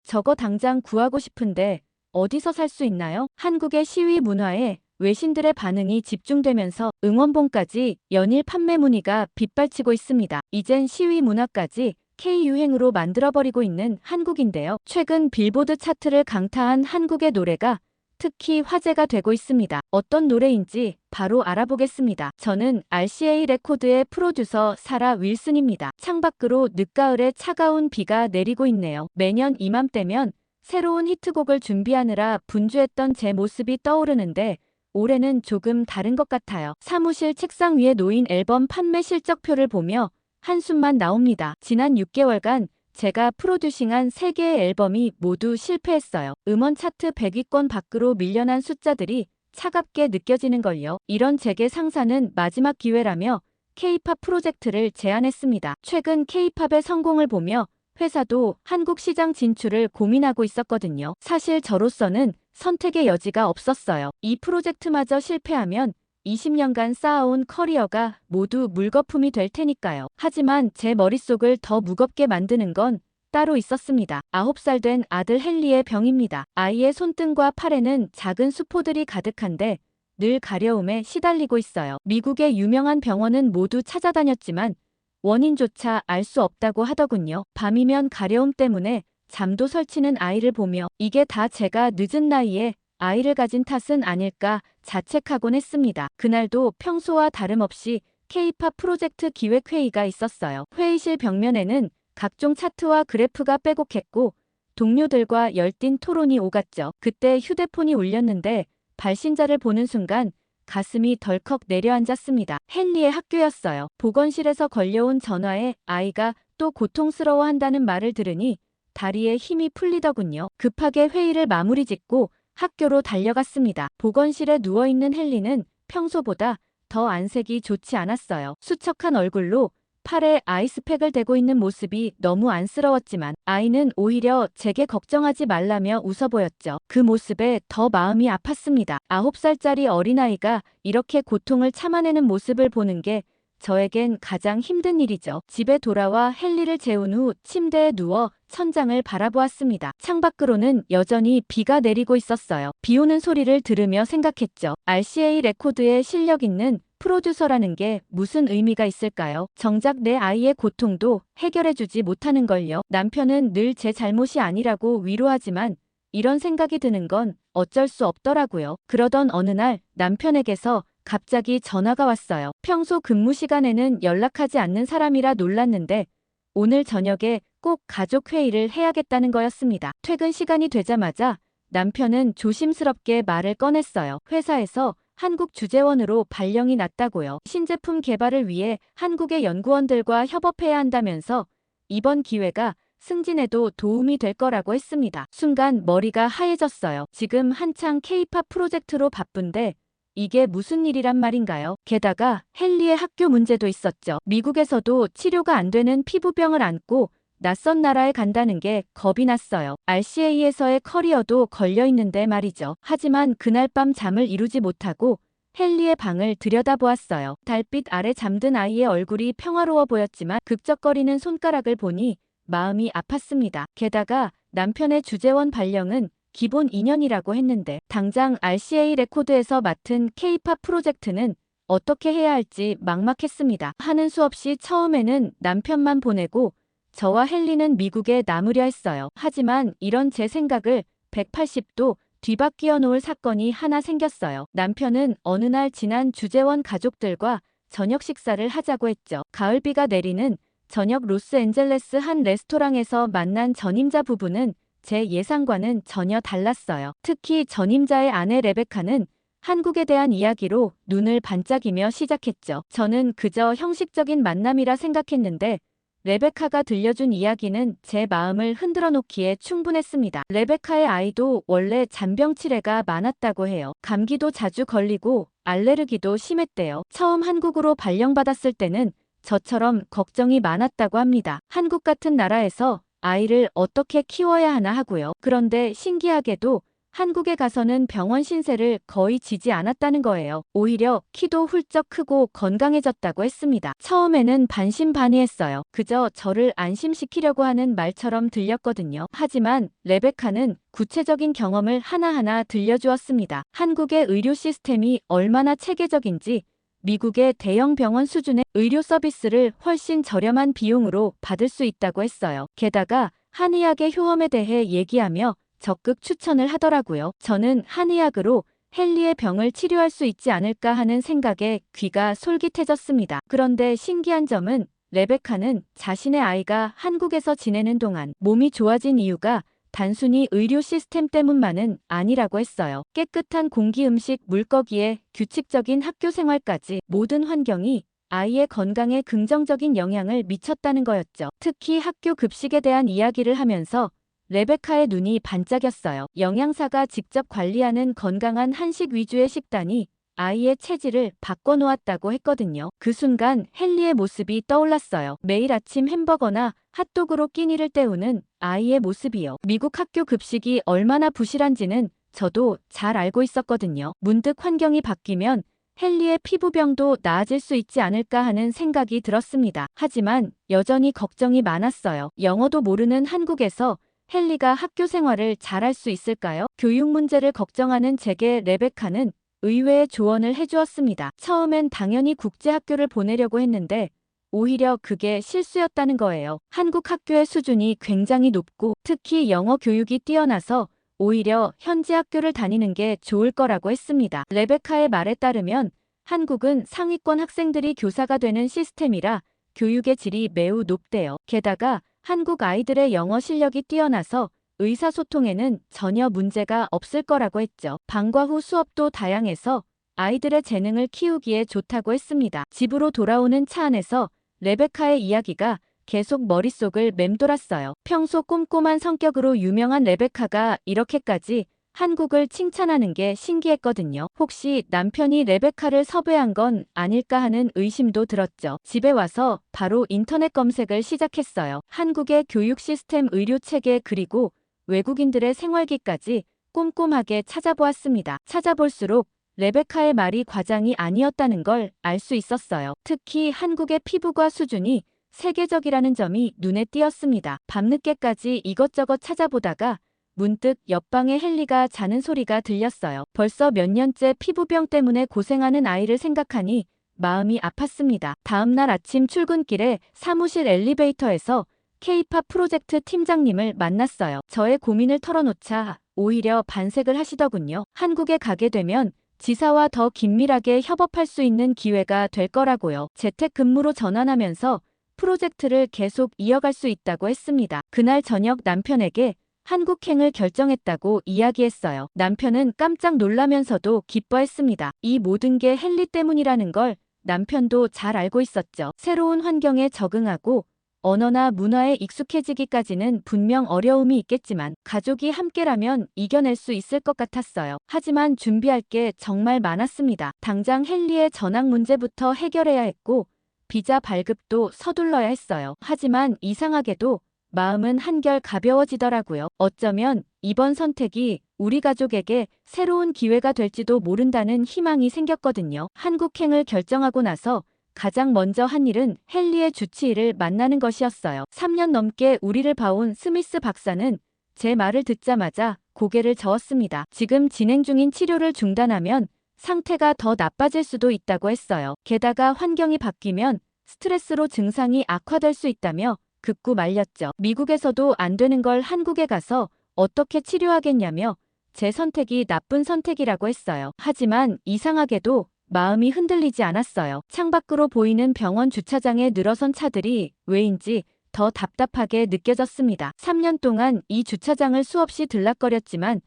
저거 당장 구하고 싶은데 어디서 살 수 있나요? 한국의 시위 문화에 외신들의 반응이 집중되면서 응원봉까지 연일 판매 문의가 빗발치고 있습니다. 이젠 시위 문화까지 K-유행으로 만들어버리고 있는 한국인데요. 최근 빌보드 차트를 강타한 한국의 노래가 특히 화제가 되고 있습니다. 어떤 노래인지 바로 알아보겠습니다. 저는 RCA 레코드의 프로듀서 사라 윌슨입니다. 창밖으로 늦가을에 차가운 비가 내리고 있네요. 매년 이맘때면 새로운 히트곡을 준비하느라 분주했던 제 모습이 떠오르는데 올해는 조금 다른 것 같아요. 사무실 책상 위에 놓인 앨범 판매 실적표를 보며 한숨만 나옵니다. 지난 6개월간 제가 프로듀싱한 3개의 앨범이 모두 실패했어요. 음원 차트 100위권 밖으로 밀려난 숫자들이 차갑게 느껴지는걸요. 이런 제게 상사는 마지막 기회라며 K-팝 프로젝트를 제안했습니다. 최근 K-팝의 성공을 보며 회사도 한국 시장 진출을 고민하고 있었거든요. 사실 저로서는 선택의 여지가 없었어요. 이 프로젝트마저 실패하면 20년간 쌓아온 커리어가 모두 물거품이 될 테니까요. 하지만 제 머릿속을 더 무겁게 만드는 건 따로 있었습니다. 9살 된 아들 헨리의 병입니다. 아이의 손등과 팔에는 작은 수포들이 가득한데 늘 가려움에 시달리고 있어요. 미국의 유명한 병원은 모두 찾아다녔지만 원인조차 알 수 없다고 하더군요. 밤이면 가려움 때문에 잠도 설치는 아이를 보며 이게 다 제가 늦은 나이에 아이를 가진 탓은 아닐까 자책하곤 했습니다. 그날도 평소와 다름없이 K-팝 프로젝트 기획회의가 있었어요. 회의실 벽면에는 각종 차트와 그래프가 빼곡했고 동료들과 열띤 토론이 오갔죠. 그때 휴대폰이 울렸는데 발신자를 보는 순간 가슴이 덜컥 내려앉았습니다. 헨리의 학교였어요. 보건실에서 걸려온 전화에 아이가 또 고통스러워한다는 말을 들으니 다리에 힘이 풀리더군요. 급하게 회의를 마무리 짓고 학교로 달려갔습니다. 보건실에 누워있는 헨리는 평소보다 더 안색이 좋지 않았어요. 수척한 얼굴로 팔에 아이스팩을 대고 있는 모습이 너무 안쓰러웠지만 아이는 오히려 제게 걱정하지 말라며 웃어 보였죠. 그 모습에 더 마음이 아팠습니다. 9살짜리 어린아이가 이렇게 고통을 참아내는 모습을 보는 게 저에겐 가장 힘든 일이죠. 집에 돌아와 헨리를 재운 후 침대에 누워 천장을 바라보았습니다. 창밖으로는 여전히 비가 내리고 있었어요. 비 오는 소리를 들으며 생각했죠. RCA 레코드의 실력 있는 프로듀서라는 게 무슨 의미가 있을까요? 정작 내 아이의 고통도 해결해주지 못하는 걸요. 남편은 늘 제 잘못이 아니라고 위로하지만 이런 생각이 드는 건 어쩔 수 없더라고요. 그러던 어느 날 남편에게서 갑자기 전화가 왔어요. 평소 근무 시간에는 연락하지 않는 사람이라 놀랐는데 오늘 저녁에 꼭 가족 회의를 해야겠다는 거였습니다. 퇴근 시간이 되자마자 남편은 조심스럽게 말을 꺼냈어요. 회사에서 한국 주재원으로 발령이 났다고요. 신제품 개발을 위해 한국의 연구원들과 협업해야 한다면서 이번 기회가 승진에도 도움이 될 거라고 했습니다. 순간 머리가 하얘졌어요. 지금 한창 K-팝 프로젝트로 바쁜데 이게 무슨 일이란 말인가요? 게다가 헨리의 학교 문제도 있었죠. 미국에서도 치료가 안 되는 피부병을 안고 낯선 나라에 간다는 게 겁이 났어요. RCA에서의 커리어도 걸려있는데 말이죠. 하지만 그날 밤 잠을 이루지 못하고 헨리의 방을 들여다보았어요. 달빛 아래 잠든 아이의 얼굴이 평화로워 보였지만 극적거리는 손가락을 보니 마음이 아팠습니다. 게다가 남편의 주재원 발령은 기본 2년이라고 했는데 당장 RCA 레코드에서 맡은 K-팝 프로젝트는 어떻게 해야 할지 막막했습니다. 하는 수 없이 처음에는 남편만 보내고 저와 헨리는 미국에 남으려 했어요. 하지만 이런 제 생각을 180도 뒤바뀌어 놓을 사건이 하나 생겼어요. 남편은 어느 날 지난 주재원 가족들과 저녁 식사를 하자고 했죠. 가을비가 내리는 저녁 로스앤젤레스 한 레스토랑에서 만난 전임자 부부는 제 예상과는 전혀 달랐어요. 특히 전임자의 아내 레베카는 한국에 대한 이야기로 눈을 반짝이며 시작했죠. 저는 그저 형식적인 만남이라 생각했는데 레베카가 들려준 이야기는 제 마음을 흔들어 놓기에 충분했습니다. 레베카의 아이도 원래 잔병 치레가 많았다고 해요. 감기도 자주 걸리고 알레르기도 심했대요. 처음 한국으로 발령받았을 때는 저처럼 걱정이 많았다고 합니다. 한국 같은 나라에서 아이를 어떻게 키워야 하나 하고요. 그런데 신기하게도 한국에 가서는 병원 신세를 거의 지지 않았다는 거예요. 오히려 키도 훌쩍 크고 건강해졌다고 했습니다. 처음에는 반신반의했어요. 그저 저를 안심시키려고 하는 말처럼 들렸거든요. 하지만 레베카는 구체적인 경험을 하나하나 들려주었습니다. 한국의 의료 시스템이 얼마나 체계적인지, 미국의 대형 병원 수준의 의료 서비스를 훨씬 저렴한 비용으로 받을 수 있다고 했어요. 게다가 한의학의 효험에 대해 얘기하며 적극 추천을 하더라고요. 저는 한의학으로 헨리의 병을 치료할 수 있지 않을까 하는 생각에 귀가 솔깃해졌습니다. 그런데 신기한 점은 레베카는 자신의 아이가 한국에서 지내는 동안 몸이 좋아진 이유가 단순히 의료 시스템 때문만은 아니라고 했어요. 깨끗한 공기, 음식, 물거기에 규칙적인 학교 생활까지 모든 환경이 아이의 건강에 긍정적인 영향을 미쳤다는 거였죠. 특히 학교 급식에 대한 이야기를 하면서 레베카의 눈이 반짝였어요. 영양사가 직접 관리하는 건강한 한식 위주의 식단이 아이의 체질을 바꿔놓았다고 했거든요. 그 순간 헨리의 모습이 떠올랐어요. 매일 아침 햄버거나 핫도그로 끼니를 때우는 아이의 모습이요. 미국 학교 급식이 얼마나 부실한지는 저도 잘 알고 있었거든요. 문득 환경이 바뀌면 헨리의 피부병도 나아질 수 있지 않을까 하는 생각이 들었습니다. 하지만 여전히 걱정이 많았어요. 영어도 모르는 한국에서 헨리가 학교 생활을 잘할 수 있을까요? 교육 문제를 걱정하는 제게 레베카는 의외의 조언을 해주었습니다. 처음엔 당연히 국제학교를 보내려고 했는데 오히려 그게 실수였다는 거예요. 한국 학교의 수준이 굉장히 높고 특히 영어 교육이 뛰어나서 오히려 현지 학교를 다니는 게 좋을 거라고 했습니다. 레베카의 말에 따르면 한국은 상위권 학생들이 교사가 되는 시스템이라 교육의 질이 매우 높대요. 게다가 한국 아이들의 영어 실력이 뛰어나서 의사소통에는 전혀 문제가 없을 거라고 했죠. 방과 후 수업도 다양해서 아이들의 재능을 키우기에 좋다고 했습니다. 집으로 돌아오는 차 안에서 레베카의 이야기가 계속 머릿속을 맴돌았어요. 평소 꼼꼼한 성격으로 유명한 레베카가 이렇게까지 한국을 칭찬하는 게 신기했거든요. 혹시 남편이 레베카를 섭외한 건 아닐까 하는 의심도 들었죠. 집에 와서 바로 인터넷 검색을 시작했어요. 한국의 교육 시스템, 의료 체계, 그리고 외국인들의 생활기까지 꼼꼼하게 찾아보았습니다. 찾아볼수록 레베카의 말이 과장이 아니었다는 걸 알 수 있었어요. 특히 한국의 피부과 수준이 세계적이라는 점이 눈에 띄었습니다. 밤늦게까지 이것저것 찾아보다가 문득 옆방에 헨리가 자는 소리가 들렸어요. 벌써 몇 년째 피부병 때문에 고생하는 아이를 생각하니 마음이 아팠습니다. 다음날 아침 출근길에 사무실 엘리베이터에서 K-팝 프로젝트 팀장님을 만났어요. 저의 고민을 털어놓자 오히려 반색을 하시더군요. 한국에 가게 되면 지사와 더 긴밀하게 협업할 수 있는 기회가 될 거라고요. 재택근무로 전환하면서 프로젝트를 계속 이어갈 수 있다고 했습니다. 그날 저녁 남편에게 한국행을 결정했다고 이야기했어요. 남편은 깜짝 놀라면서도 기뻐했습니다. 이 모든 게 헨리 때문이라는 걸 남편도 잘 알고 있었죠. 새로운 환경에 적응하고 언어나 문화에 익숙해지기까지는 분명 어려움이 있겠지만 가족이 함께라면 이겨낼 수 있을 것 같았어요. 하지만 준비할 게 정말 많았습니다. 당장 헨리의 전학 문제부터 해결해야 했고 비자 발급도 서둘러야 했어요. 하지만 이상하게도 마음은 한결 가벼워지더라고요. 어쩌면 이번 선택이 우리 가족에게 새로운 기회가 될지도 모른다는 희망이 생겼거든요. 한국행을 결정하고 나서 가장 먼저 한 일은 헨리의 주치의를 만나는 것이었어요. 3년 넘게 우리를 봐온 스미스 박사는 제 말을 듣자마자 고개를 저었습니다. 지금 진행 중인 치료를 중단하면 상태가 더 나빠질 수도 있다고 했어요. 게다가 환경이 바뀌면 스트레스로 증상이 악화될 수 있다며 극구 말렸죠. 미국에서도 안 되는 걸 한국에 가서 어떻게 치료하겠냐며 제 선택이 나쁜 선택이라고 했어요. 하지만 이상하게도 마음이 흔들리지 않았어요. 창밖으로 보이는 병원 주차장에 늘어선 차들이 왜인지 더 답답하게 느껴졌습니다. 3년 동안 이 주차장을 수없이 들락거렸지만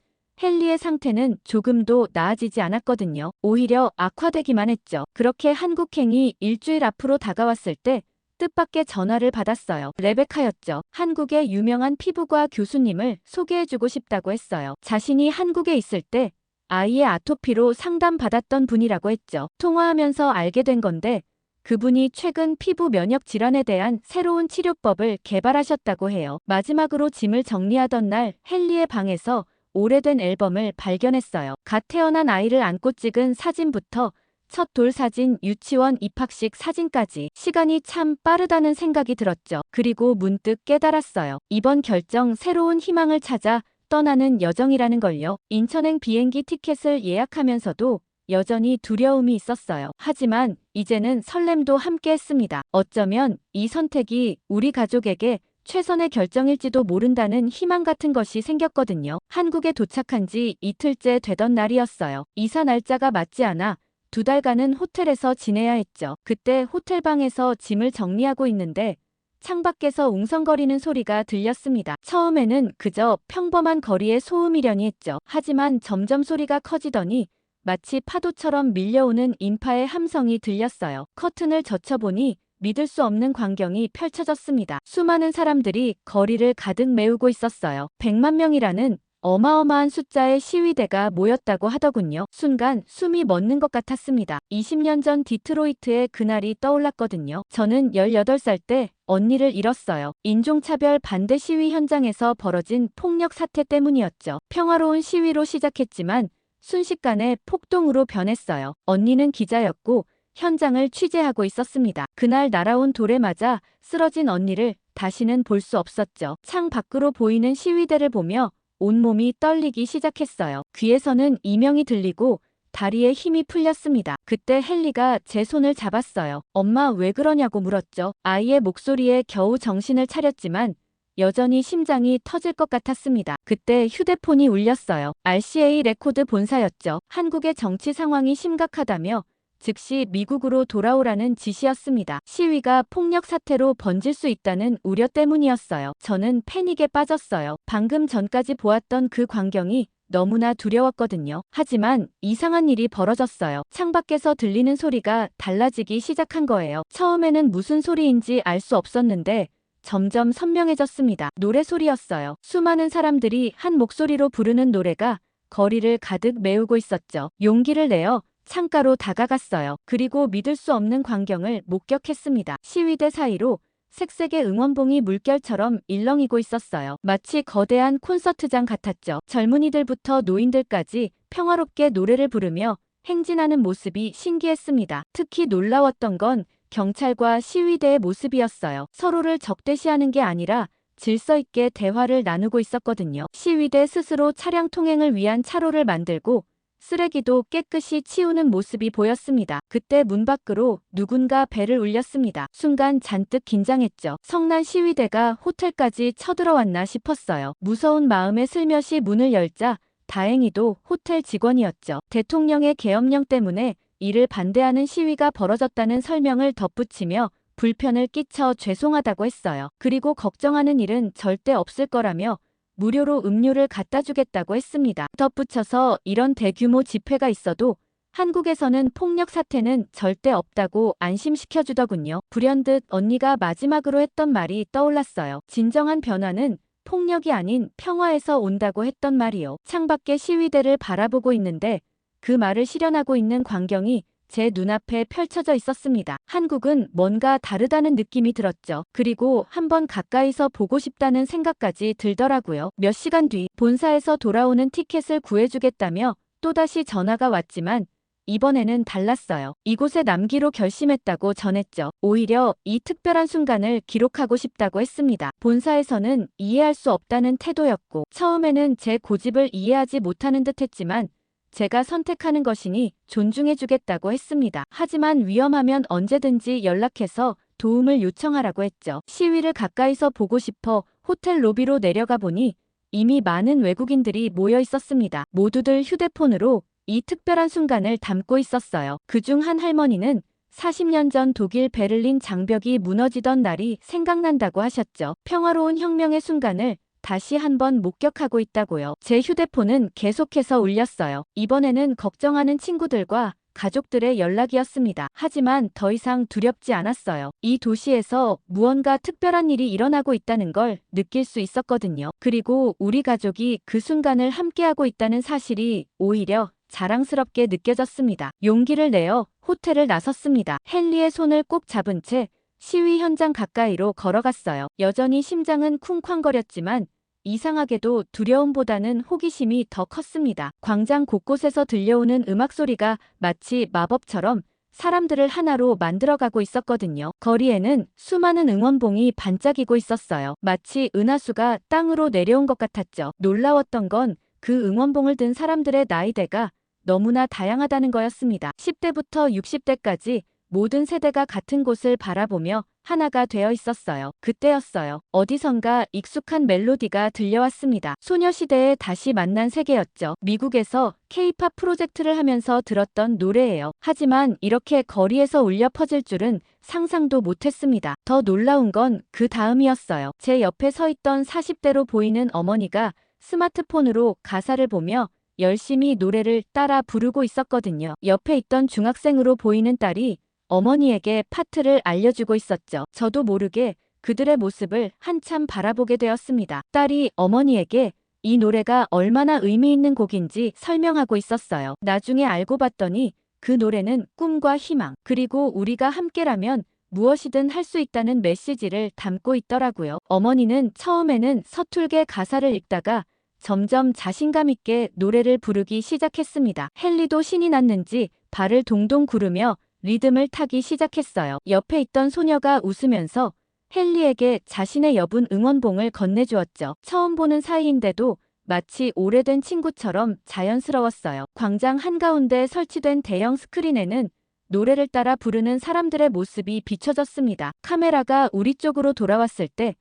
헨리의 상태는 조금도 나아지지 않았거든요. 오히려 악화되기만 했죠. 그렇게 한국행이 일주일 앞으로 다가왔을 때 뜻밖의 전화를 받았어요. 레베카였죠. 한국의 유명한 피부과 교수님을 소개해주고 싶다고 했어요. 자신이 한국에 있을 때 아이의 아토피로 상담받았던 분이라고 했죠. 통화하면서 알게 된 건데 그분이 최근 피부 면역 질환에 대한 새로운 치료법을 개발하셨다고 해요. 마지막으로 짐을 정리하던 날 헨리의 방에서 오래된 앨범을 발견했어요. 갓 태어난 아이를 안고 찍은 사진부터 첫 돌 사진, 유치원 입학식 사진까지 시간이 참 빠르다는 생각이 들었죠. 그리고 문득 깨달았어요. 이번 결정 새로운 희망을 찾아 떠나는 여정이라는 걸요. 인천행 비행기 티켓을 예약하면서도 여전히 두려움이 있었어요. 하지만 이제는 설렘도 함께 했습니다. 어쩌면 이 선택이 우리 가족에게 최선의 결정일지도 모른다는 희망 같은 것이 생겼거든요. 한국에 도착한 지 이틀째 되던 날이었어요. 이사 날짜가 맞지 않아 2달간은 호텔에서 지내야 했죠. 그때 호텔방에서 짐을 정리하고 있는데 창밖에서 웅성거리는 소리가 들렸습니다. 처음에는 그저 평범한 거리의 소음이려니 했죠. 하지만 점점 소리가 커지더니 마치 파도처럼 밀려오는 인파의 함성이 들렸어요. 커튼을 젖혀보니 믿을 수 없는 광경이 펼쳐졌습니다. 수많은 사람들이 거리를 가득 메우고 있었어요. 100만 명이라는 어마어마한 숫자의 시위대가 모였다고 하더군요. 순간 숨이 멎는 것 같았습니다. 20년 전 디트로이트의 그날이 떠올랐거든요. 저는 18살 때 언니를 잃었어요. 인종차별 반대 시위 현장에서 벌어진 폭력 사태 때문이었죠. 평화로운 시위로 시작했지만 순식간에 폭동으로 변했어요. 언니는 기자였고 현장을 취재하고 있었습니다. 그날 날아온 돌에 맞아 쓰러진 언니를 다시는 볼 수 없었죠. 창 밖으로 보이는 시위대를 보며 온몸이 떨리기 시작했어요. 귀에서는 이명이 들리고 다리에 힘이 풀렸습니다. 그때 헨리가 제 손을 잡았어요. 엄마 왜 그러냐고 물었죠. 아이의 목소리에 겨우 정신을 차렸지만 여전히 심장이 터질 것 같았습니다. 그때 휴대폰이 울렸어요. RCA 레코드 본사였죠. 한국의 정치 상황이 심각하다며 즉시 미국으로 돌아오라는 지시였습니다. 시위가 폭력 사태로 번질 수 있다는 우려 때문이었어요. 저는 패닉에 빠졌어요. 방금 전까지 보았던 그 광경이 너무나 두려웠거든요. 하지만 이상한 일이 벌어졌어요. 창밖에서 들리는 소리가 달라지기 시작한 거예요. 처음에는 무슨 소리인지 알 수 없었는데 점점 선명해졌습니다. 노래소리였어요. 수많은 사람들이 한 목소리로 부르는 노래가 거리를 가득 메우고 있었죠. 용기를 내어 창가로 다가갔어요. 그리고 믿을 수 없는 광경을 목격했습니다. 시위대 사이로 색색의 응원봉이 물결처럼 일렁이고 있었어요. 마치 거대한 콘서트장 같았죠. 젊은이들부터 노인들까지 평화롭게 노래를 부르며 행진하는 모습이 신기했습니다. 특히 놀라웠던 건 경찰과 시위대의 모습이었어요. 서로를 적대시하는 게 아니라 질서 있게 대화를 나누고 있었거든요. 시위대 스스로 차량 통행을 위한 차로를 만들고 쓰레기도 깨끗이 치우는 모습이 보였습니다. 그때 문 밖으로 누군가 벨을 울렸습니다. 순간 잔뜩 긴장했죠. 성난 시위대가 호텔까지 쳐들어왔나 싶었어요. 무서운 마음에 슬며시 문을 열자 다행히도 호텔 직원이었죠. 대통령의 계엄령 때문에 이를 반대하는 시위가 벌어졌다는 설명을 덧붙이며 불편을 끼쳐 죄송하다고 했어요. 그리고 걱정하는 일은 절대 없을 거라며 무료로 음료를 갖다 주겠다고 했습니다. 덧붙여서 이런 대규모 집회가 있어도 한국에서는 폭력 사태는 절대 없다고 안심시켜주더군요. 불현듯 언니가 마지막으로 했던 말이 떠올랐어요. 진정한 변화는 폭력이 아닌 평화에서 온다고 했던 말이요. 창밖에 시위대를 바라보고 있는데 그 말을 실현하고 있는 광경이 제 눈앞에 펼쳐져 있었습니다. 한국은 뭔가 다르다는 느낌이 들었죠. 그리고 한번 가까이서 보고 싶다는 생각까지 들더라고요. 몇 시간 뒤 본사에서 돌아오는 티켓을 구해주겠다며 또다시 전화가 왔지만 이번에는 달랐어요. 이곳에 남기로 결심했다고 전했죠. 오히려 이 특별한 순간을 기록하고 싶다고 했습니다. 본사에서는 이해할 수 없다는 태도였고 처음에는 제 고집을 이해하지 못하는 듯 했지만 제가 선택하는 것이니 존중해주겠다고 했습니다. 하지만 위험하면 언제든지 연락해서 도움을 요청하라고 했죠. 시위를 가까이서 보고 싶어 호텔 로비로 내려가 보니 이미 많은 외국인들이 모여 있었습니다. 모두들 휴대폰으로 이 특별한 순간을 담고 있었어요. 그중 한 할머니는 40년 전 독일 베를린 장벽이 무너지던 날이 생각난다고 하셨죠. 평화로운 혁명의 순간을 다시 한번 목격하고 있다고요. 제 휴대폰은 계속해서 울렸어요. 이번에는 걱정하는 친구들과 가족들의 연락이었습니다. 하지만 더 이상 두렵지 않았어요. 이 도시에서 무언가 특별한 일이 일어나고 있다는 걸 느낄 수 있었거든요. 그리고 우리 가족이 그 순간을 함께하고 있다는 사실이 오히려 자랑스럽게 느껴졌습니다. 용기를 내어 호텔을 나섰습니다. 헨리의 손을 꼭 잡은 채 시위 현장 가까이로 걸어갔어요. 여전히 심장은 쿵쾅거렸지만 이상하게도 두려움보다는 호기심이 더 컸습니다. 광장 곳곳에서 들려오는 음악 소리가 마치 마법처럼 사람들을 하나로 만들어가고 있었거든요. 거리에는 수많은 응원봉이 반짝이고 있었어요. 마치 은하수가 땅으로 내려온 것 같았죠. 놀라웠던 건 그 응원봉을 든 사람들의 나이대가 너무나 다양하다는 거였습니다. 10대부터 60대까지 모든 세대가 같은 곳을 바라보며 하나가 되어 있었어요. 그때였어요. 어디선가 익숙한 멜로디가 들려왔습니다. 소녀시대에 다시 만난 세계였죠. 미국에서 K-팝 프로젝트를 하면서 들었던 노래예요. 하지만 이렇게 거리에서 울려 퍼질 줄은 상상도 못했습니다. 더 놀라운 건 그 다음이었어요. 제 옆에 서 있던 40대로 보이는 어머니가 스마트폰으로 가사를 보며 열심히 노래를 따라 부르고 있었거든요. 옆에 있던 중학생으로 보이는 딸이 어머니에게 파트를 알려주고 있었죠. 저도 모르게 그들의 모습을 한참 바라보게 되었습니다. 딸이 어머니에게 이 노래가 얼마나 의미 있는 곡인지 설명하고 있었어요. 나중에 알고 봤더니 그 노래는 꿈과 희망, 그리고 우리가 함께라면 무엇이든 할 수 있다는 메시지를 담고 있더라고요. 어머니는 처음에는 서툴게 가사를 읽다가 점점 자신감 있게 노래를 부르기 시작했습니다. 헨리도 신이 났는지 발을 동동 구르며 리듬을 타기 시작했어요. 옆에 있던 소녀가 웃으면서 헨리에게 자신의 여분 응원봉을 건네주었죠. 처음 보는 사이인데도 마치 오래된 친구처럼 자연스러웠어요. 광장 한가운데 설치된 대형 스크린에는 노래를 따라 부르는 사람들의 모습이 비춰졌습니다. 카메라가 우리 쪽으로 돌아왔을 때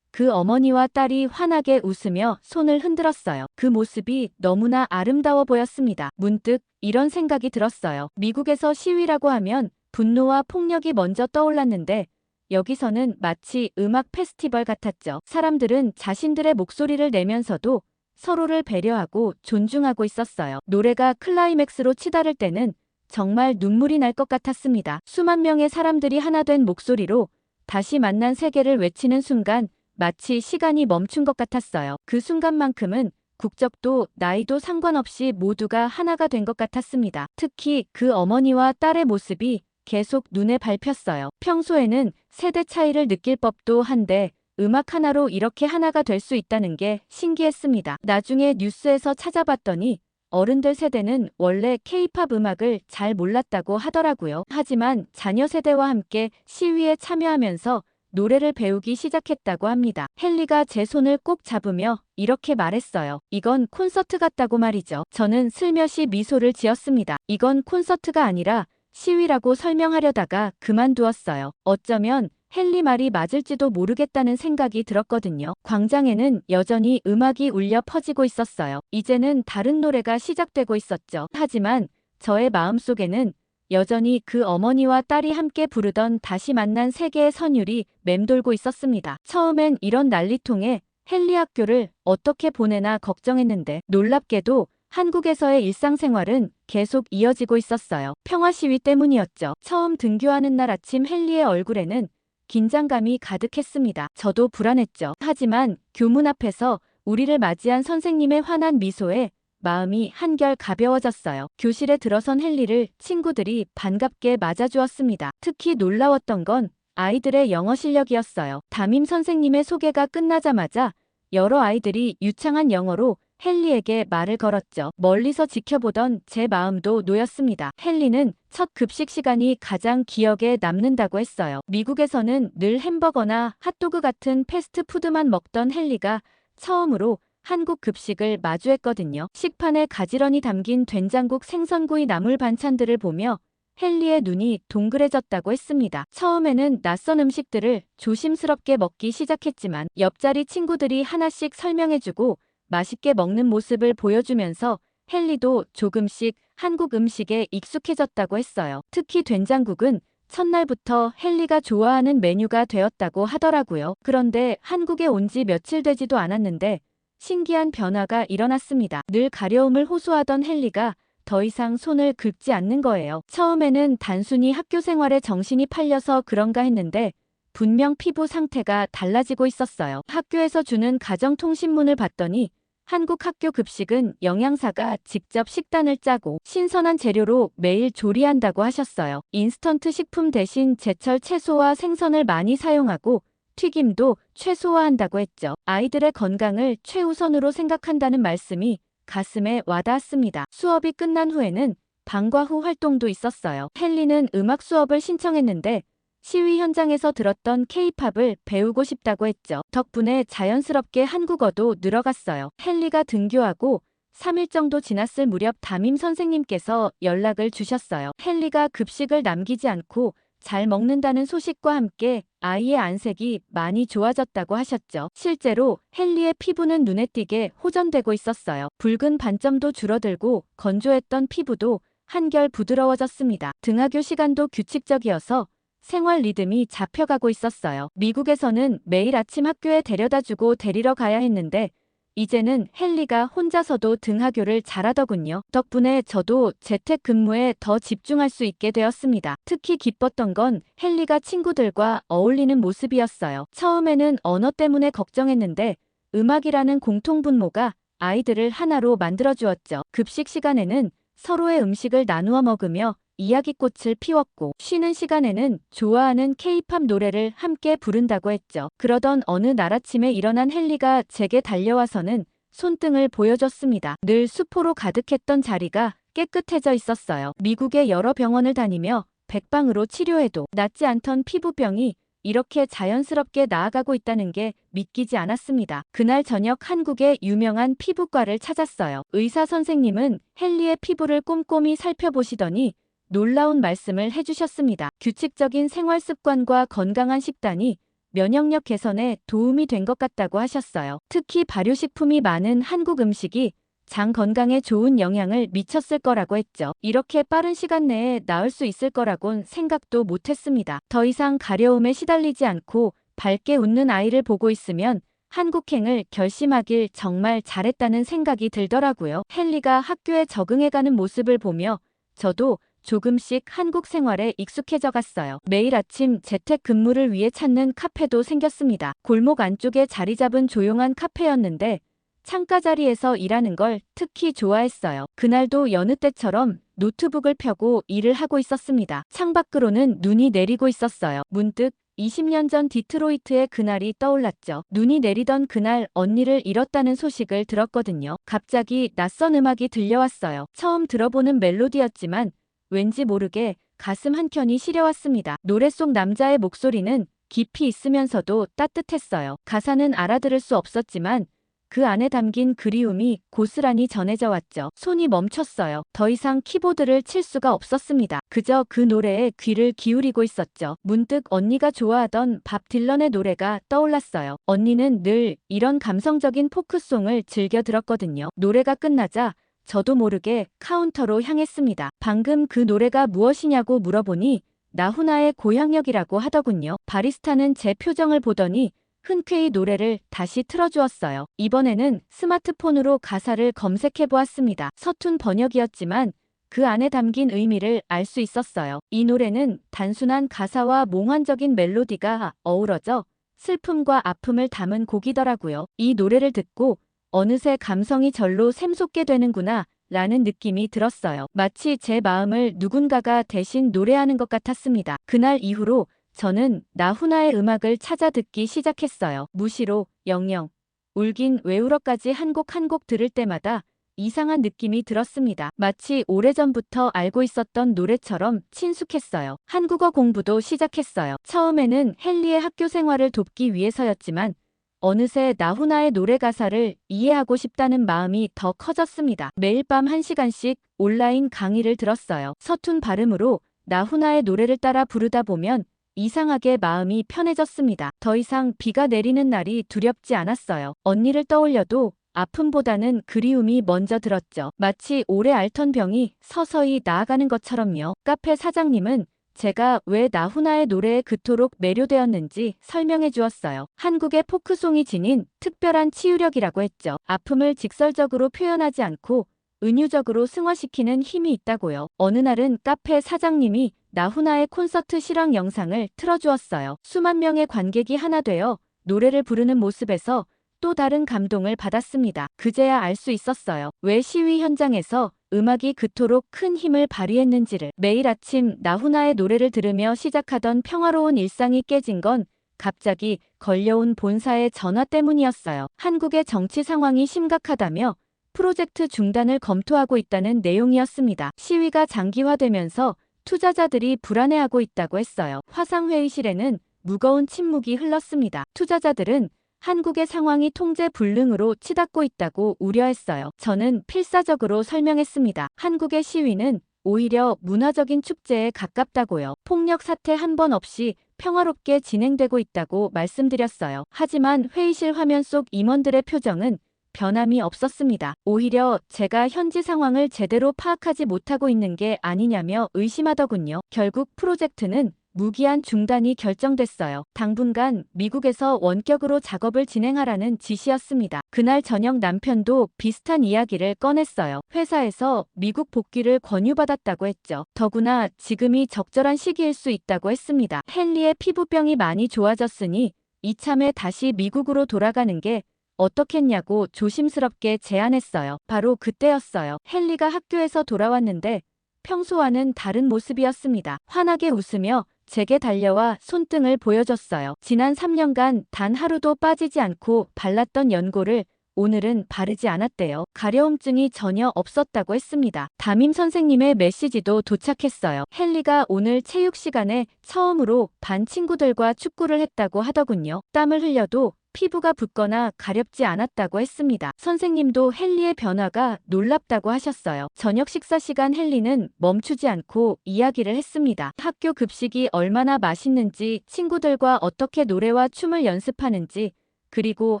그 어머니와 딸이 환하게 웃으며 손을 흔들었어요. 그 모습이 너무나 아름다워 보였습니다. 문득 이런 생각이 들었어요. 미국에서 시위라고 하면 분노와 폭력이 먼저 떠올랐는데 여기서는 마치 음악 페스티벌 같았죠. 사람들은 자신들의 목소리를 내면서도 서로를 배려하고 존중하고 있었어요. 노래가 클라이맥스로 치달을 때는 정말 눈물이 날 것 같았습니다. 수만 명의 사람들이 하나 된 목소리로 다시 만난 세계를 외치는 순간 마치 시간이 멈춘 것 같았어요. 그 순간만큼은 국적도 나이도 상관없이 모두가 하나가 된 것 같았습니다. 특히 그 어머니와 딸의 모습이 계속 눈에 밟혔어요. 평소에는 세대 차이를 느낄 법도 한데 음악 하나로 이렇게 하나가 될 수 있다는 게 신기했습니다. 나중에 뉴스에서 찾아봤더니 어른들 세대는 원래 K-팝 음악을 잘 몰랐다고 하더라고요. 하지만 자녀 세대와 함께 시위에 참여하면서 노래를 배우기 시작했다고 합니다. 헨리가 제 손을 꼭 잡으며 이렇게 말했어요. 이건 콘서트 같다고 말이죠. 저는 슬며시 미소를 지었습니다. 이건 콘서트가 아니라 시위라고 설명하려다가 그만두었어요. 어쩌면 헨리 말이 맞을지도 모르겠다는 생각이 들었거든요. 광장에는 여전히 음악이 울려 퍼지고 있었어요. 이제는 다른 노래가 시작되고 있었죠. 하지만 저의 마음속에는 여전히 그 어머니와 딸이 함께 부르던 다시 만난 세계의 선율이 맴돌고 있었습니다. 처음엔 이런 난리통에 헨리 학교를 어떻게 보내나 걱정했는데 놀랍게도 한국에서의 일상생활은 계속 이어지고 있었어요. 평화 시위 때문이었죠. 처음 등교하는 날 아침 헨리의 얼굴에는 긴장감이 가득했습니다. 저도 불안했죠. 하지만 교문 앞에서 우리를 맞이한 선생님의 환한 미소에 마음이 한결 가벼워졌어요. 교실에 들어선 헨리를 친구들이 반갑게 맞아주었습니다. 특히 놀라웠던 건 아이들의 영어 실력이었어요. 담임 선생님의 소개가 끝나자마자 여러 아이들이 유창한 영어로 헨리에게 말을 걸었죠. 멀리서 지켜보던 제 마음도 놓였습니다. 헨리는 첫 급식 시간이 가장 기억에 남는다고 했어요. 미국에서는 늘 햄버거나 핫도그 같은 패스트푸드만 먹던 헨리가 처음으로 한국 급식을 마주했거든요. 식판에 가지런히 담긴 된장국, 생선구이, 나물 반찬들을 보며 헨리의 눈이 동그래졌다고 했습니다. 처음에는 낯선 음식들을 조심스럽게 먹기 시작했지만 옆자리 친구들이 하나씩 설명해주고 맛있게 먹는 모습을 보여주면서 헨리도 조금씩 한국 음식에 익숙해졌다고 했어요. 특히 된장국은 첫날부터 헨리가 좋아하는 메뉴가 되었다고 하더라고요. 그런데 한국에 온 지 며칠 되지도 않았는데 신기한 변화가 일어났습니다. 늘 가려움을 호소하던 헨리가 더 이상 손을 긁지 않는 거예요. 처음에는 단순히 학교 생활에 정신이 팔려서 그런가 했는데 분명 피부 상태가 달라지고 있었어요. 학교에서 주는 가정통신문을 봤더니 한국 학교 급식은 영양사가 직접 식단을 짜고 신선한 재료로 매일 조리한다고 하셨어요. 인스턴트 식품 대신 제철 채소와 생선을 많이 사용하고 튀김도 최소화한다고 했죠. 아이들의 건강을 최우선으로 생각한다는 말씀이 가슴에 와닿았습니다. 수업이 끝난 후에는 방과 후 활동도 있었어요. 헨리는 음악 수업을 신청했는데 시위 현장에서 들었던 K-팝을 배우고 싶다고 했죠. 덕분에 자연스럽게 한국어도 늘어갔어요. 헨리가 등교하고 3일 정도 지났을 무렵 담임 선생님께서 연락을 주셨어요. 헨리가 급식을 남기지 않고 잘 먹는다는 소식과 함께 아이의 안색이 많이 좋아졌다고 하셨죠. 실제로 헨리의 피부는 눈에 띄게 호전되고 있었어요. 붉은 반점도 줄어들고 건조했던 피부도 한결 부드러워졌습니다. 등하교 시간도 규칙적이어서 생활 리듬이 잡혀가고 있었어요. 미국에서는 매일 아침 학교에 데려다주고 데리러 가야 했는데 이제는 헨리가 혼자서도 등하교를 잘하더군요. 덕분에 저도 재택근무에 더 집중할 수 있게 되었습니다. 특히 기뻤던 건 헨리가 친구들과 어울리는 모습이었어요. 처음에는 언어 때문에 걱정했는데 음악이라는 공통분모가 아이들을 하나로 만들어주었죠. 급식 시간에는 서로의 음식을 나누어 먹으며 이야기꽃을 피웠고 쉬는 시간에는 좋아하는 K-팝 노래를 함께 부른다고 했죠. 그러던 어느 날 아침에 일어난 헨리가 제게 달려와서는 손등을 보여줬습니다. 늘 수포로 가득했던 자리가 깨끗해져 있었어요. 미국의 여러 병원을 다니며 백방으로 치료해도 낫지 않던 피부병이 이렇게 자연스럽게 나아가고 있다는 게 믿기지 않았습니다. 그날 저녁 한국의 유명한 피부과를 찾았어요. 의사 선생님은 헨리의 피부를 꼼꼼히 살펴보시더니 놀라운 말씀을 해주셨습니다. 규칙적인 생활 습관과 건강한 식단이 면역력 개선에 도움이 된 것 같다고 하셨어요. 특히 발효식품이 많은 한국 음식이 장 건강에 좋은 영향을 미쳤을 거라고 했죠. 이렇게 빠른 시간 내에 나을 수 있을 거라곤 생각도 못했습니다. 더 이상 가려움에 시달리지 않고 밝게 웃는 아이를 보고 있으면 한국행을 결심하길 정말 잘했다는 생각이 들더라고요. 헨리가 학교에 적응해가는 모습을 보며 저도 조금씩 한국 생활에 익숙해져 갔어요. 매일 아침 재택근무를 위해 찾는 카페도 생겼습니다. 골목 안쪽에 자리 잡은 조용한 카페였는데 창가 자리에서 일하는 걸 특히 좋아했어요. 그날도 여느 때처럼 노트북을 펴고 일을 하고 있었습니다. 창밖으로는 눈이 내리고 있었어요. 문득 20년 전 디트로이트의 그날이 떠올랐죠. 눈이 내리던 그날 언니를 잃었다는 소식을 들었거든요. 갑자기 낯선 음악이 들려왔어요. 처음 들어보는 멜로디였지만 왠지 모르게 가슴 한켠이 시려왔습니다. 노래 속 남자의 목소리는 깊이 있으면서도 따뜻했어요. 가사는 알아들을 수 없었지만 그 안에 담긴 그리움이 고스란히 전해져 왔죠. 손이 멈췄어요. 더 이상 키보드를 칠 수가 없었습니다. 그저 그 노래에 귀를 기울이고 있었죠. 문득 언니가 좋아하던 밥 딜런의 노래가 떠올랐어요. 언니는 늘 이런 감성적인 포크송을 즐겨 들었거든요. 노래가 끝나자 저도 모르게 카운터로 향했습니다. 방금 그 노래가 무엇이냐고 물어보니 나훈아의 고향역이라고 하더군요. 바리스타는 제 표정을 보더니 흔쾌히 노래를 다시 틀어주었어요. 이번에는 스마트폰으로 가사를 검색해 보았습니다. 서툰 번역이었지만 그 안에 담긴 의미를 알 수 있었어요. 이 노래는 단순한 가사와 몽환적인 멜로디가 어우러져 슬픔과 아픔을 담은 곡이더라고요. 이 노래를 듣고 어느새 감성이 절로 샘솟게 되는구나 라는 느낌이 들었어요. 마치 제 마음을 누군가가 대신 노래하는 것 같았습니다. 그날 이후로 저는 나훈아의 음악을 찾아 듣기 시작했어요. 무시로, 영영, 울긴 왜 울어까지 한 곡 한 곡 들을 때마다 이상한 느낌이 들었습니다. 마치 오래전부터 알고 있었던 노래처럼 친숙했어요. 한국어 공부도 시작했어요. 처음에는 헨리의 학교 생활을 돕기 위해서였지만 어느새 나훈아의 노래 가사를 이해하고 싶다는 마음이 더 커졌습니다. 매일 밤 1시간씩 온라인 강의를 들었어요. 서툰 발음으로 나훈아의 노래를 따라 부르다 보면 이상하게 마음이 편해졌습니다. 더 이상 비가 내리는 날이 두렵지 않았어요. 언니를 떠올려도 아픔보다는 그리움이 먼저 들었죠. 마치 오래 앓던 병이 서서히 나아가는 것처럼요. 카페 사장님은 제가 왜 나훈아의 노래에 그토록 매료되었는지 설명해 주었어요. 한국의 포크송이 지닌 특별한 치유력이라고 했죠. 아픔을 직설적으로 표현하지 않고 은유적으로 승화시키는 힘이 있다고요. 어느 날은 카페 사장님이 나훈아의 콘서트 실황 영상을 틀어주었어요. 수만 명의 관객이 하나 되어 노래를 부르는 모습에서 또 다른 감동을 받았습니다. 그제야 알 수 있었어요. 왜 시위 현장에서 음악이 그토록 큰 힘을 발휘했는지를. 매일 아침 나훈아의 노래를 들으며 시작하던 평화로운 일상이 깨진 건 갑자기 걸려온 본사의 전화 때문이었어요. 한국의 정치 상황이 심각하다며 프로젝트 중단을 검토하고 있다는 내용이었습니다. 시위가 장기화되면서 투자자들이 불안해하고 있다고 했어요. 화상회의실에는 무거운 침묵이 흘렀습니다. 투자자들은 한국의 상황이 통제 불능으로 치닫고 있다고 우려했어요. 저는 필사적으로 설명했습니다. 한국의 시위는 오히려 문화적인 축제에 가깝다고요. 폭력 사태 한 번 없이 평화롭게 진행되고 있다고 말씀드렸어요. 하지만 회의실 화면 속 임원들의 표정은 변함이 없었습니다. 오히려 제가 현지 상황을 제대로 파악하지 못하고 있는 게 아니냐며 의심하더군요. 결국 프로젝트는 무기한 중단이 결정됐어요. 당분간 미국에서 원격으로 작업을 진행하라는 지시였습니다. 그날 저녁 남편도 비슷한 이야기를 꺼냈어요. 회사에서 미국 복귀를 권유받았다고 했죠. 더구나 지금이 적절한 시기일 수 있다고 했습니다. 헨리의 피부병이 많이 좋아졌으니 이참에 다시 미국으로 돌아가는 게 어떻겠냐고 조심스럽게 제안했어요. 바로 그때였어요. 헨리가 학교에서 돌아왔는데 평소와는 다른 모습이었습니다. 환하게 웃으며 제게 달려와 손등을 보여줬어요. 지난 3년간 단 하루도 빠지지 않고 발랐던 연고를 오늘은 바르지 않았대요. 가려움증이 전혀 없었다고 했습니다. 담임 선생님의 메시지도 도착했어요. 헨리가 오늘 체육 시간에 처음으로 반 친구들과 축구를 했다고 하더군요. 땀을 흘려도 피부가 붓거나 가렵지 않았다고 했습니다. 선생님도 헨리의 변화가 놀랍다고 하셨어요. 저녁 식사 시간 헨리는 멈추지 않고 이야기를 했습니다. 학교 급식이 얼마나 맛있는지, 친구들과 어떻게 노래와 춤을 연습하는지, 그리고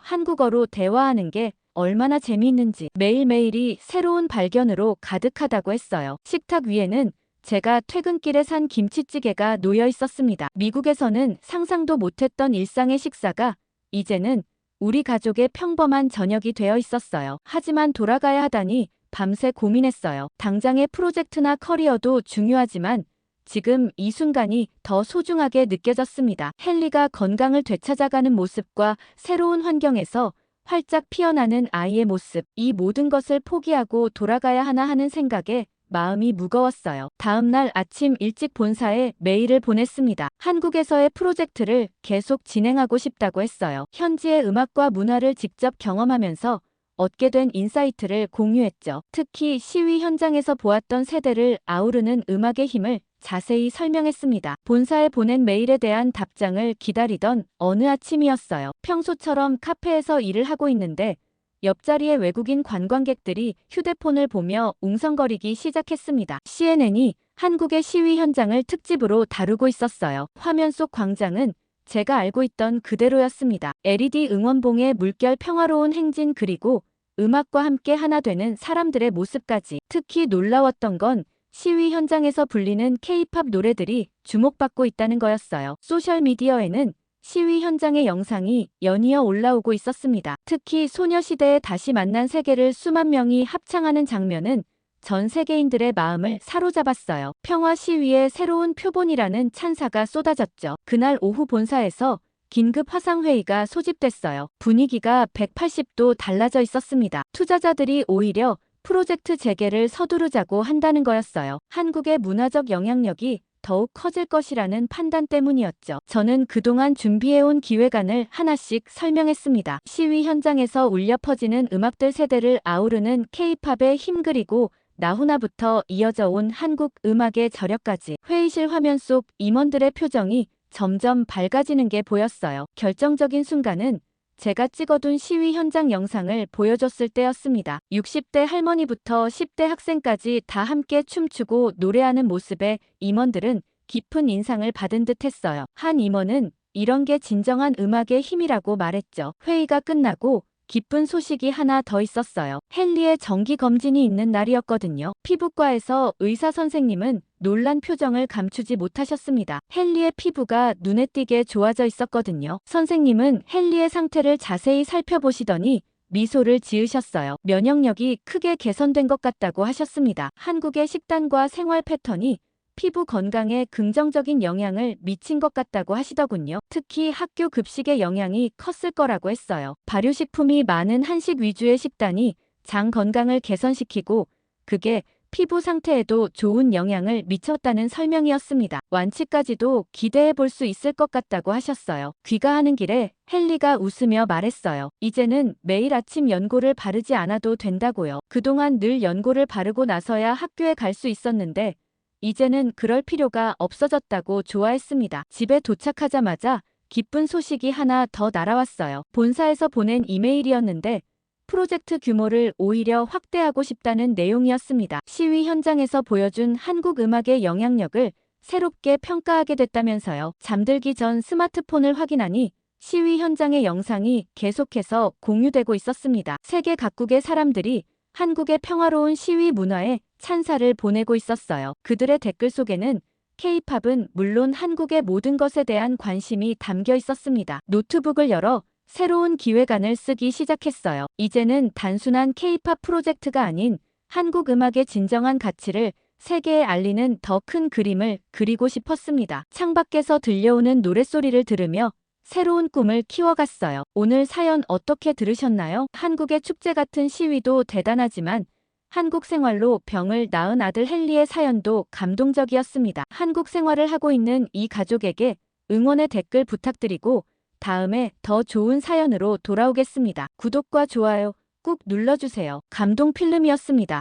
한국어로 대화하는 게 얼마나 재미있는지 매일매일이 새로운 발견으로 가득하다고 했어요. 식탁 위에는 제가 퇴근길에 산 김치찌개가 놓여 있었습니다. 미국에서는 상상도 못했던 일상의 식사가 이제는 우리 가족의 평범한 저녁이 되어 있었어요. 하지만 돌아가야 하다니 밤새 고민했어요. 당장의 프로젝트나 커리어도 중요하지만 지금 이 순간이 더 소중하게 느껴졌습니다. 헨리가 건강을 되찾아가는 모습과 새로운 환경에서 활짝 피어나는 아이의 모습, 이 모든 것을 포기하고 돌아가야 하나 하는 생각에 마음이 무거웠어요. 다음 날 아침 일찍 본사에 메일을 보냈습니다. 한국에서의 프로젝트를 계속 진행하고 싶다고 했어요. 현지의 음악과 문화를 직접 경험하면서 얻게 된 인사이트를 공유했죠. 특히 시위 현장에서 보았던 세대를 아우르는 음악의 힘을 자세히 설명했습니다. 본사에 보낸 메일에 대한 답장을 기다리던 어느 아침이었어요. 평소처럼 카페에서 일을 하고 있는데 옆자리의 외국인 관광객들이 휴대폰을 보며 웅성거리기 시작했습니다. CNN이 한국의 시위 현장을 특집으로 다루고 있었어요. 화면 속 광장은 제가 알고 있던 그대로였습니다. LED 응원봉의 물결 평화로운 행진 그리고 음악과 함께 하나 되는 사람들의 모습까지. 특히 놀라웠던 건 시위 현장에서 불리는 K-팝 노래들이 주목받고 있다는 거였어요. 소셜미디어에는 시위 현장의 영상이 연이어 올라오고 있었습니다. 특히 소녀시대의 다시 만난 세계를 수만 명이 합창하는 장면은 전 세계인들의 마음을 사로잡았어요. 평화 시위의 새로운 표본이라는 찬사가 쏟아졌죠. 그날 오후 본사에서 긴급 화상회의가 소집됐어요. 분위기가 180도 달라져 있었습니다. 투자자들이 오히려 프로젝트 재개를 서두르자고 한다는 거였어요. 한국의 문화적 영향력이 더욱 커질 것이라는 판단 때문이었죠. 저는 그동안 준비해온 기획안을 하나씩 설명했습니다. 시위 현장에서 울려 퍼지는 음악들 세대를 아우르는 K-팝의 힘 그리고 나훈아부터 이어져 온 한국 음악의 저력까지. 회의실 화면 속 임원들의 표정이 점점 밝아지는 게 보였어요. 결정적인 순간은 제가 찍어둔 시위 현장 영상을 보여줬을 때였습니다. 60대 할머니부터 10대 학생까지 다 함께 춤추고 노래하는 모습에 임원들은 깊은 인상을 받은 듯 했어요. 한 임원은 이런 게 진정한 음악의 힘이라고 말했죠. 회의가 끝나고 기쁜 소식이 하나 더 있었어요. 헨리의 정기 검진이 있는 날이었거든요. 피부과에서 의사 선생님은 놀란 표정을 감추지 못하셨습니다. 헨리의 피부가 눈에 띄게 좋아져 있었거든요. 선생님은 헨리의 상태를 자세히 살펴보시더니 미소를 지으셨어요. 면역력이 크게 개선된 것 같다고 하셨습니다. 한국의 식단과 생활 패턴이 피부 건강에 긍정적인 영향을 미친 것 같다고 하시더군요. 특히 학교 급식의 영향이 컸을 거라고 했어요. 발효식품이 많은 한식 위주의 식단이 장 건강을 개선시키고 그게 피부 상태에도 좋은 영향을 미쳤다는 설명이었습니다. 완치까지도 기대해 볼 수 있을 것 같다고 하셨어요. 귀가하는 길에 헨리가 웃으며 말했어요. 이제는 매일 아침 연고를 바르지 않아도 된다고요. 그동안 늘 연고를 바르고 나서야 학교에 갈 수 있었는데 이제는 그럴 필요가 없어졌다고 좋아했습니다. 집에 도착하자마자 기쁜 소식이 하나 더 날아왔어요. 본사에서 보낸 이메일이었는데 프로젝트 규모를 오히려 확대하고 싶다는 내용이었습니다. 시위 현장에서 보여준 한국 음악의 영향력을 새롭게 평가하게 됐다면서요. 잠들기 전 스마트폰을 확인하니 시위 현장의 영상이 계속해서 공유되고 있었습니다. 세계 각국의 사람들이 한국의 평화로운 시위 문화에 찬사를 보내고 있었어요. 그들의 댓글 속에는 K-팝은 물론 한국의 모든 것에 대한 관심이 담겨 있었습니다. 노트북을 열어 새로운 기획안을 쓰기 시작했어요. 이제는 단순한 K-팝 프로젝트가 아닌 한국 음악의 진정한 가치를 세계에 알리는 더 큰 그림을 그리고 싶었습니다. 창밖에서 들려오는 노랫소리를 들으며 새로운 꿈을 키워갔어요. 오늘 사연 어떻게 들으셨나요? 한국의 축제 같은 시위도 대단하지만 한국 생활로 병을 낳은 아들 헨리의 사연도 감동적이었습니다. 한국 생활을 하고 있는 이 가족에게 응원의 댓글 부탁드리고 다음에 더 좋은 사연으로 돌아오겠습니다. 구독과 좋아요 꾹 눌러주세요. 감동 필름이었습니다.